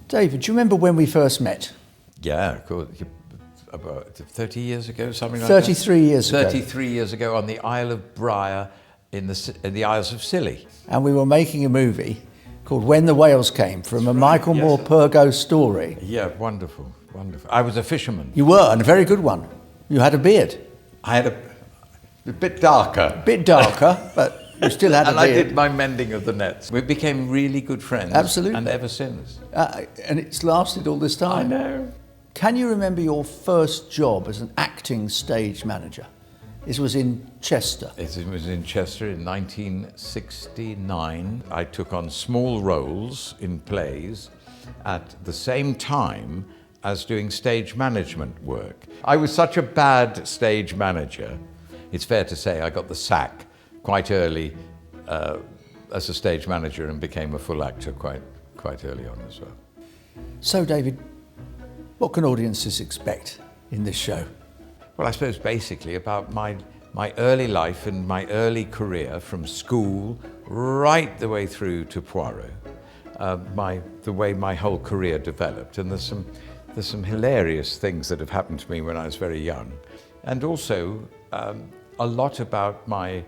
David, do you remember when we first met? Yeah, of course. About 30 years ago, something like that. 33 years ago. 33 years ago on the Isle of Briar in the Isles of Scilly. And we were making a movie called When the Whales Came, from a Michael Moore Purgo story. Yeah, wonderful, wonderful. I was a fisherman. You were, and a very good one. You had a beard. I had a bit darker. A bit darker, but you still had a beard. And I did my mending of the nets. We became really good friends. Absolutely. And ever since. And it's lasted all this time. I know. Can you remember your first job as an acting stage manager? This was in Chester. It was in Chester in 1969. I took on small roles in plays at the same time as doing stage management work. I was such a bad stage manager, it's fair to say I got the sack quite early as a stage manager and became a full actor quite early on as well. So, David, what can audiences expect in this show? Well, I suppose basically about my early life and my early career from school right the way through to Poirot, the way my whole career developed. And there's some hilarious things that have happened to me when I was very young. And also a lot about my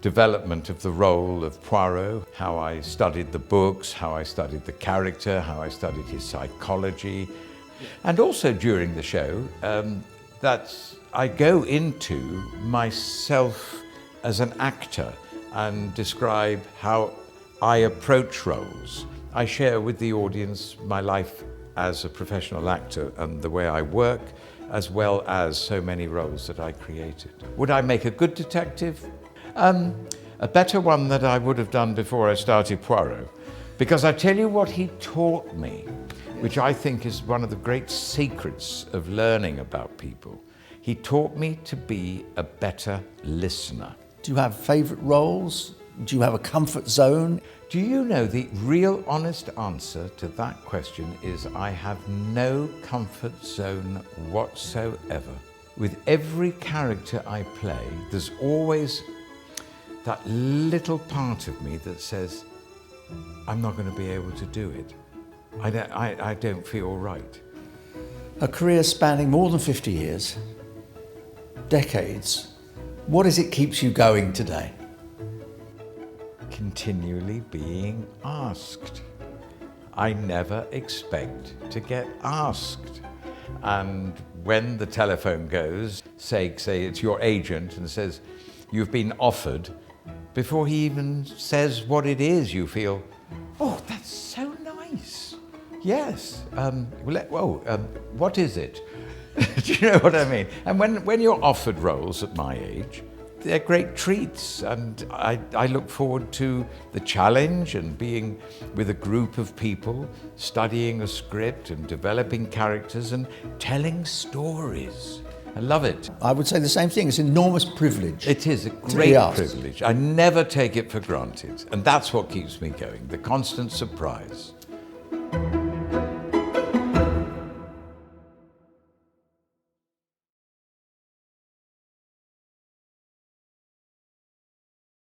development of the role of Poirot, how I studied the books, how I studied the character, how I studied his psychology. And also during the show, that I go into myself as an actor and describe how I approach roles. I share with the audience my life as a professional actor and the way I work, as well as so many roles that I created. Would I make a good detective? A better one than I would have done before I started Poirot. Because I tell you what he taught me, which I think is one of the great secrets of learning about people. He taught me to be a better listener. Do you have favourite roles? Do you have a comfort zone? Do you know the real honest answer to that question is I have no comfort zone whatsoever. With every character I play, there's always that little part of me that says, I'm not going to be able to do it. I don't feel right. A career spanning more than 50 years, decades. What is it keeps you going today? Continually being asked. I never expect to get asked. And when the telephone goes, say it's your agent and says, you've been offered, before he even says what it is, you feel, oh, that's so nice. Yes. What is it? Do you know what I mean? And when you're offered roles at my age, they're great treats, and I look forward to the challenge and being with a group of people, studying a script and developing characters and telling stories. I love it. I would say the same thing. It's an enormous privilege. It is a great privilege. I never take it for granted, and that's what keeps me going, the constant surprise.